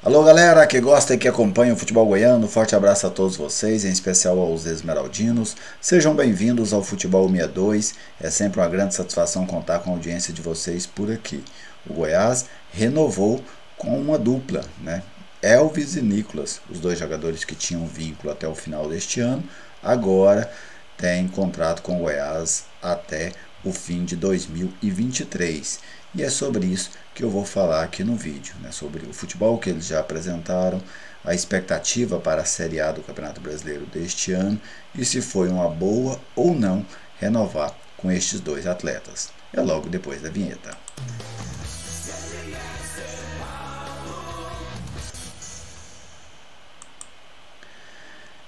Alô galera que gosta e que acompanha o futebol goiano, forte abraço a todos vocês, em especial aos esmeraldinos. Sejam bem-vindos ao Futebol 62, é sempre uma grande satisfação contar com a audiência de vocês por aqui. O Goiás renovou com uma dupla, né? Elvis e Nicolas, os dois jogadores que tinham vínculo até o final deste ano, agora têm contrato com o Goiás até o fim de 2023. E é sobre isso que eu vou falar aqui no vídeo, né? Sobre o futebol que eles já apresentaram, a expectativa para a Série A do Campeonato Brasileiro deste ano e se foi uma boa ou não renovar com estes dois atletas. É logo depois da vinheta.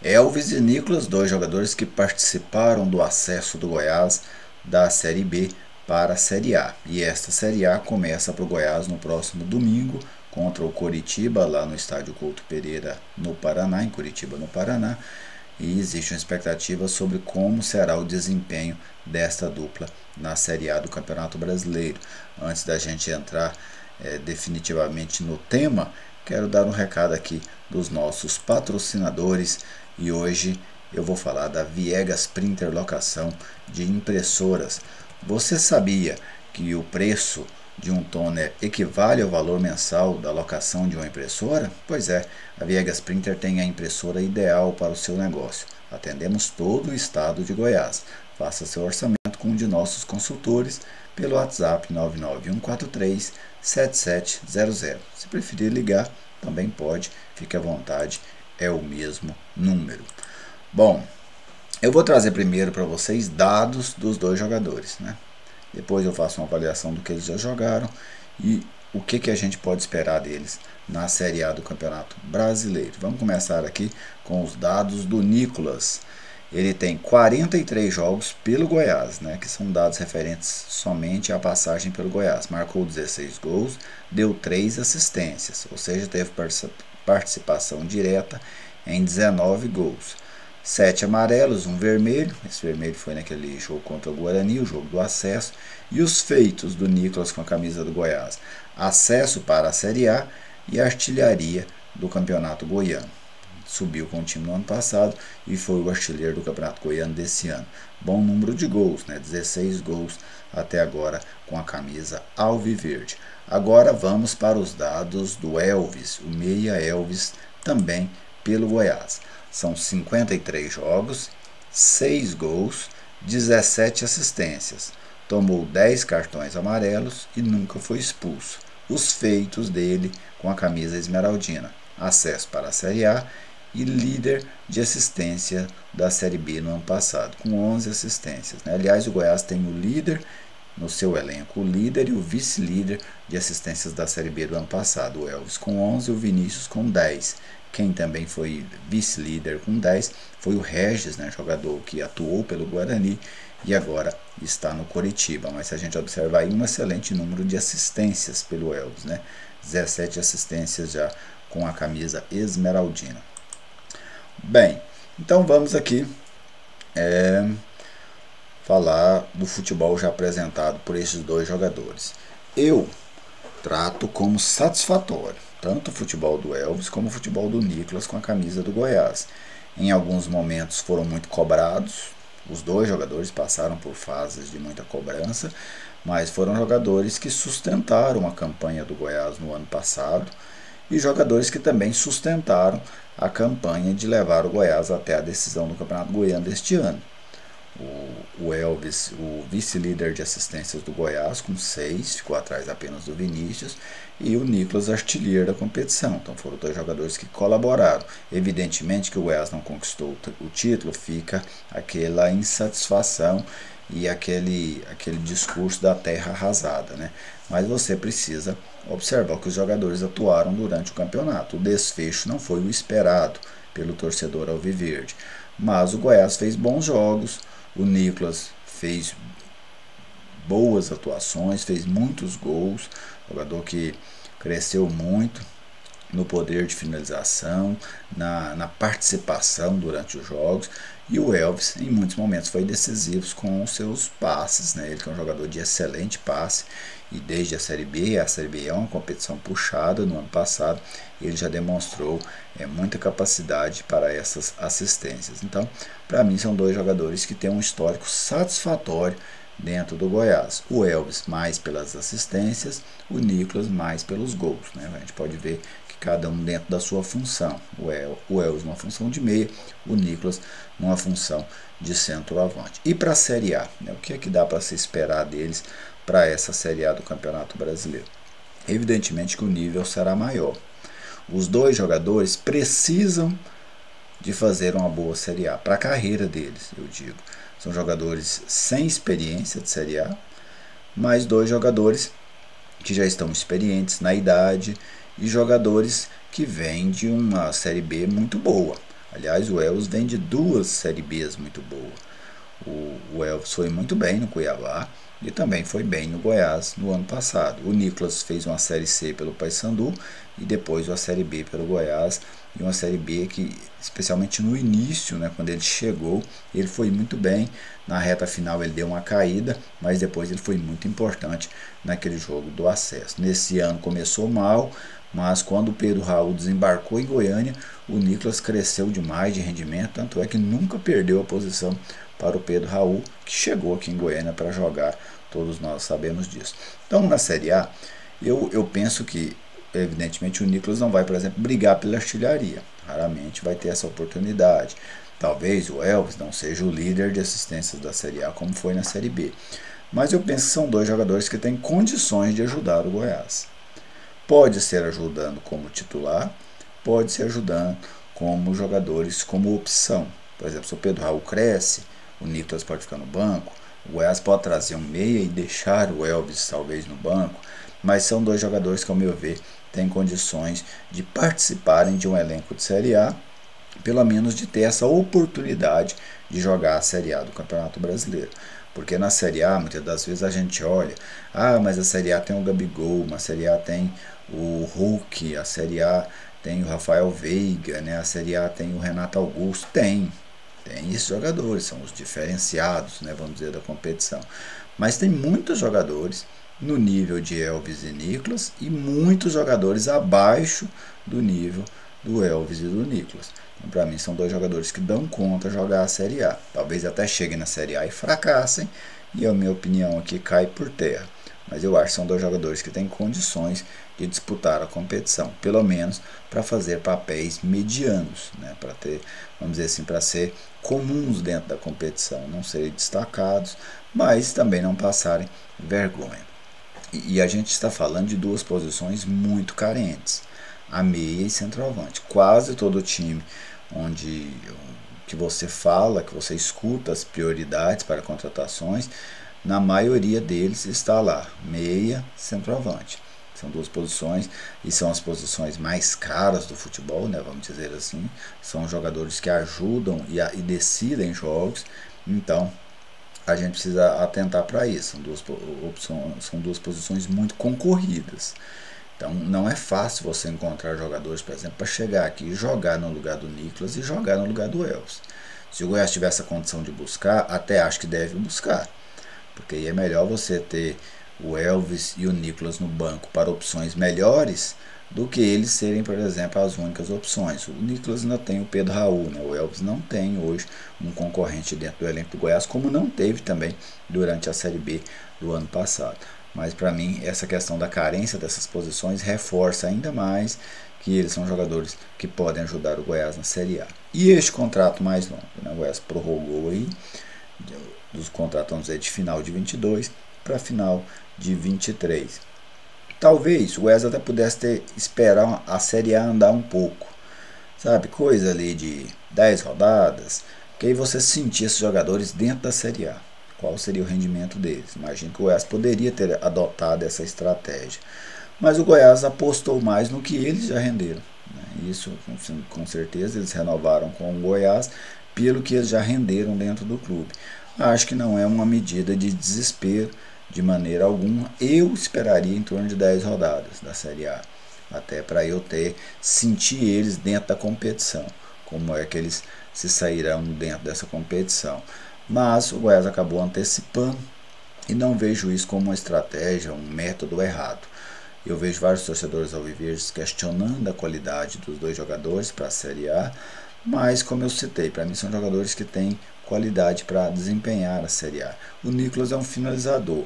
Elvis e Nicolas, dois jogadores que participaram do acesso do Goiás da Série B para a Série A. E esta Série A começa para o Goiás no próximo domingo contra o Coritiba, lá no estádio Couto Pereira, no Paraná, em Curitiba, no Paraná. E existe uma expectativa sobre como será o desempenho desta dupla na Série A do Campeonato Brasileiro. Antes da gente entrar definitivamente no tema, quero dar um recado aqui dos nossos patrocinadores e hoje eu vou falar da Viegas Printer Locação de impressoras. Você sabia que o preço de um toner equivale ao valor mensal da locação de uma impressora? Pois é, a Viegas Printer tem a impressora ideal para o seu negócio. Atendemos todo o estado de Goiás. Faça seu orçamento com um de nossos consultores pelo WhatsApp 991437700. Se preferir ligar, também pode, fique à vontade, é o mesmo número. Bom, eu vou trazer primeiro para vocês dados dos dois jogadores, né? Depois eu faço uma avaliação do que eles já jogaram e o que a gente pode esperar deles na Série A do Campeonato Brasileiro. Vamos começar aqui com os dados do Nicolas. Ele tem 43 jogos pelo Goiás, né, que são dados referentes somente à passagem pelo Goiás. Marcou 16 gols, deu 3 assistências, ou seja, teve participação direta em 19 gols. 7 amarelos, um vermelho, esse vermelho foi naquele jogo contra o Guarani, o jogo do acesso. E os feitos do Nicolas com a camisa do Goiás: acesso para a Série A e artilharia do Campeonato Goiano. Subiu com o time no ano passado e foi o artilheiro do Campeonato Goiano desse ano. Bom número de gols, né? 16 gols até agora com a camisa alviverde. Agora vamos para os dados do Elvis, o meia Elvis, também pelo Goiás. São 53 jogos, 6 gols, 17 assistências. Tomou 10 cartões amarelos e nunca foi expulso. Os feitos dele com a camisa esmeraldina: acesso para a Série A e líder de assistência da Série B no ano passado, com 11 assistências, né? Aliás, o Goiás tem o líder no seu elenco, o líder e o vice-líder de assistências da Série B do ano passado, o Elvis com 11 e o Vinícius com 10. Quem também foi vice-líder com 10 foi o Regis, né, jogador que atuou pelo Guarani e agora está no Coritiba. Mas se a gente observar aí, um excelente número de assistências pelo Elvis, né? 17 assistências já com a camisa esmeraldina. Bem, então vamos aqui falar do futebol já apresentado por esses dois jogadores. Eu trato como satisfatório tanto o futebol do Elvis como o futebol do Nicolas com a camisa do Goiás. Em alguns momentos foram muito cobrados, os dois jogadores passaram por fases de muita cobrança, mas foram jogadores que sustentaram a campanha do Goiás no ano passado e jogadores que também sustentaram a campanha de levar o Goiás até a decisão do Campeonato Goiano deste ano. O Elvis, o vice-líder de assistências do Goiás, com 6, ficou atrás apenas do Vinícius, e o Nicolas, artilheiro da competição. Então foram dois jogadores que colaboraram. Evidentemente que o Goiás não conquistou o título, fica aquela insatisfação e aquele discurso da terra arrasada, né? Mas você precisa observar que os jogadores atuaram durante o campeonato. O desfecho não foi o esperado pelo torcedor alviverde, mas o Goiás fez bons jogos. O Nicolas fez boas atuações, fez muitos gols, jogador que cresceu muito no poder de finalização, na participação durante os jogos. E o Elvis, em muitos momentos, foi decisivo com os seus passes, né? Ele que é um jogador de excelente passe, e desde a Série B é uma competição puxada no ano passado, ele já demonstrou muita capacidade para essas assistências. Então, para mim, são dois jogadores que têm um histórico satisfatório dentro do Goiás. O Elvis mais pelas assistências, o Nicolas mais pelos gols, né? A gente pode ver que cada um dentro da sua função. O Elvis numa função de meia, o Nicolas numa função de centroavante. E para a Série A, né? O que é que dá para se esperar deles para essa Série A do Campeonato Brasileiro? Evidentemente que o nível será maior. Os dois jogadores precisam de fazer uma boa Série A para a carreira deles, eu digo. São jogadores sem experiência de Série A, mas dois jogadores que já estão experientes na idade e jogadores que vêm de uma Série B muito boa. Aliás, o Elvis vem de duas Série Bs muito boas. O Elvis foi muito bem no Cuiabá e também foi bem no Goiás no ano passado. O Nicolas fez uma Série C pelo Paysandu e depois uma Série B pelo Goiás, e uma Série B que, especialmente no início, né, quando ele chegou, ele foi muito bem. Na reta final ele deu uma caída, mas depois ele foi muito importante naquele jogo do acesso. Nesse ano começou mal, mas quando o Pedro Raul desembarcou em Goiânia, o Nicolas cresceu demais de rendimento, tanto é que nunca perdeu a posição para o Pedro Raul, que chegou aqui em Goiânia para jogar, todos nós sabemos disso. Então, na Série A, eu penso que, evidentemente, o Nicolas não vai, por exemplo, brigar pela artilharia. Raramente vai ter essa oportunidade. Talvez o Elvis não seja o líder de assistências da Série A, como foi na Série B. Mas eu penso que são dois jogadores que têm condições de ajudar o Goiás. Pode ser ajudando como titular, pode ser ajudando como jogadores, como opção. Por exemplo, se o Pedro Raul cresce, o Nicolas pode ficar no banco, o Goiás pode trazer um meia e deixar o Elvis talvez no banco, mas são dois jogadores que, ao meu ver, têm condições de participarem de um elenco de Série A, pelo menos de ter essa oportunidade de jogar a Série A do Campeonato Brasileiro. Porque na Série A, muitas das vezes a gente olha, mas a Série A tem o Gabigol, a Série A tem o Hulk, a Série A tem o Rafael Veiga, né? A Série A tem o Renato Augusto, tem esses jogadores, são os diferenciados, né, vamos dizer, da competição. Mas tem muitos jogadores no nível de Elvis e Nicolas e muitos jogadores abaixo do nível do Elvis e do Nicolas. Então, para mim, são dois jogadores que dão conta de jogar a Série A. Talvez até cheguem na Série A e fracassem, e a minha opinião aqui cai por terra. Mas eu acho que são dois jogadores que têm condições de disputar a competição, pelo menos para fazer papéis medianos, né? Para ter, vamos dizer assim, para ser comuns dentro da competição, não serem destacados, mas também não passarem vergonha. E a gente está falando de duas posições muito carentes, a meia e centroavante. Quase todo time onde que você fala, que você escuta as prioridades para contratações, na maioria deles está lá, meia, centroavante. São duas posições e são as posições mais caras do futebol, né, vamos dizer assim. São jogadores que ajudam e decidem jogos, então a gente precisa atentar para isso. São duas posições muito concorridas. Então não é fácil você encontrar jogadores, por exemplo, para chegar aqui e jogar no lugar do Nicolas e jogar no lugar do Elvis. Se o Goiás tiver essa condição de buscar, até acho que deve buscar, porque aí é melhor você ter o Elvis e o Nicolas no banco para opções melhores do que eles serem, por exemplo, as únicas opções. O Nicolas ainda tem o Pedro Raul, né? O Elvis não tem hoje um concorrente dentro do elenco do Goiás, como não teve também durante a Série B do ano passado. Mas para mim, essa questão da carência dessas posições reforça ainda mais que eles são jogadores que podem ajudar o Goiás na Série A. E este contrato mais longo, né? O Goiás prorrogou aí dos contratos, vamos dizer, de final de 22 para final de 23. Talvez o Goiás até pudesse esperar a Série A andar um pouco, sabe, coisa ali de 10 rodadas, que aí você sentir esses jogadores dentro da Série A. Qual seria o rendimento deles? Imagino que o Goiás poderia ter adotado essa estratégia, mas o Goiás apostou mais no que eles já renderam, né? Isso, com certeza, eles renovaram com o Goiás pelo que eles já renderam dentro do clube. Acho que não é uma medida de desespero de maneira alguma. Eu esperaria em torno de 10 rodadas da Série A, até para eu sentir eles dentro da competição, como é que eles se sairão dentro dessa competição. Mas o Goiás acabou antecipando e não vejo isso como uma estratégia, um método errado. Eu vejo vários torcedores alviverdes questionando a qualidade dos dois jogadores para a Série A, mas como eu citei, para mim são jogadores que têm qualidade para desempenhar a Série A. O Nicolas é um finalizador.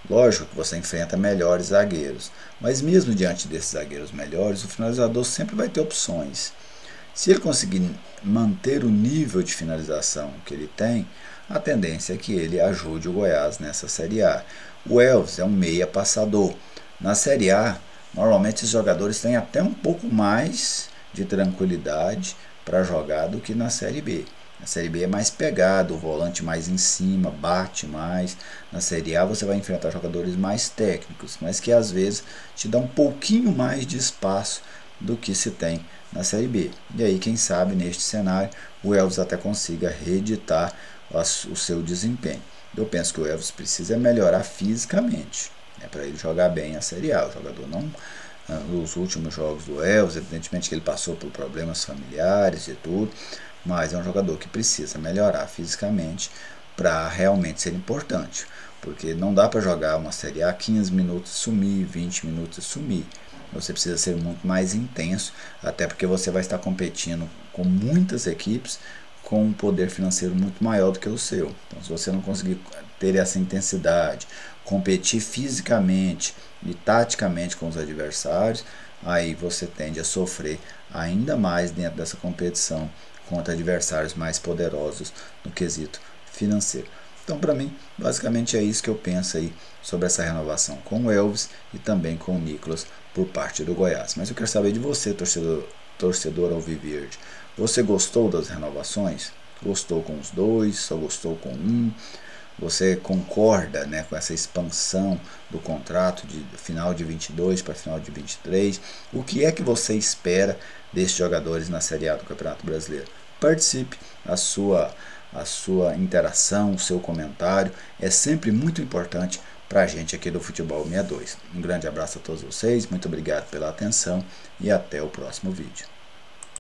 Lógico que você enfrenta melhores zagueiros, mas mesmo diante desses zagueiros melhores, o finalizador sempre vai ter opções. Se ele conseguir manter o nível de finalização que ele tem, a tendência é que ele ajude o Goiás nessa Série A. O Elvis é um meia passador. Na Série A, normalmente os jogadores têm até um pouco mais de tranquilidade para jogar do que na Série B. Na Série B é mais pegado, o volante mais em cima, bate mais. Na Série A você vai enfrentar jogadores mais técnicos, mas que às vezes te dão um pouquinho mais de espaço do que se tem na Série B. E aí, quem sabe, neste cenário, o Elvis até consiga reeditar o seu desempenho. Eu penso que o Elvis precisa melhorar fisicamente, né, para ele jogar bem a Série A. O jogador não... Nos últimos jogos do Elvis, evidentemente que ele passou por problemas familiares e tudo, mas é um jogador que precisa melhorar fisicamente para realmente ser importante, porque não dá para jogar uma Série A 15 minutos e sumir, 20 minutos e sumir. Você precisa ser muito mais intenso, até porque você vai estar competindo com muitas equipes com um poder financeiro muito maior do que o seu. Então, se você não conseguir ter essa intensidade, competir fisicamente e taticamente com os adversários, aí você tende a sofrer ainda mais dentro dessa competição contra adversários mais poderosos no quesito financeiro. Então, para mim, basicamente é isso que eu penso aí sobre essa renovação com o Elvis e também com o Nicolas por parte do Goiás. Mas eu quero saber de você, torcedor alviverde. Você gostou das renovações? Gostou com os dois? Só gostou com um? Você concorda, né, com essa expansão do contrato de final de 22 para final de 23? O que é que você espera desses jogadores na Série A do Campeonato Brasileiro? Participe, a sua interação, o seu comentário é sempre muito importante para a gente aqui do Futebol 62. Um grande abraço a todos vocês, muito obrigado pela atenção e até o próximo vídeo.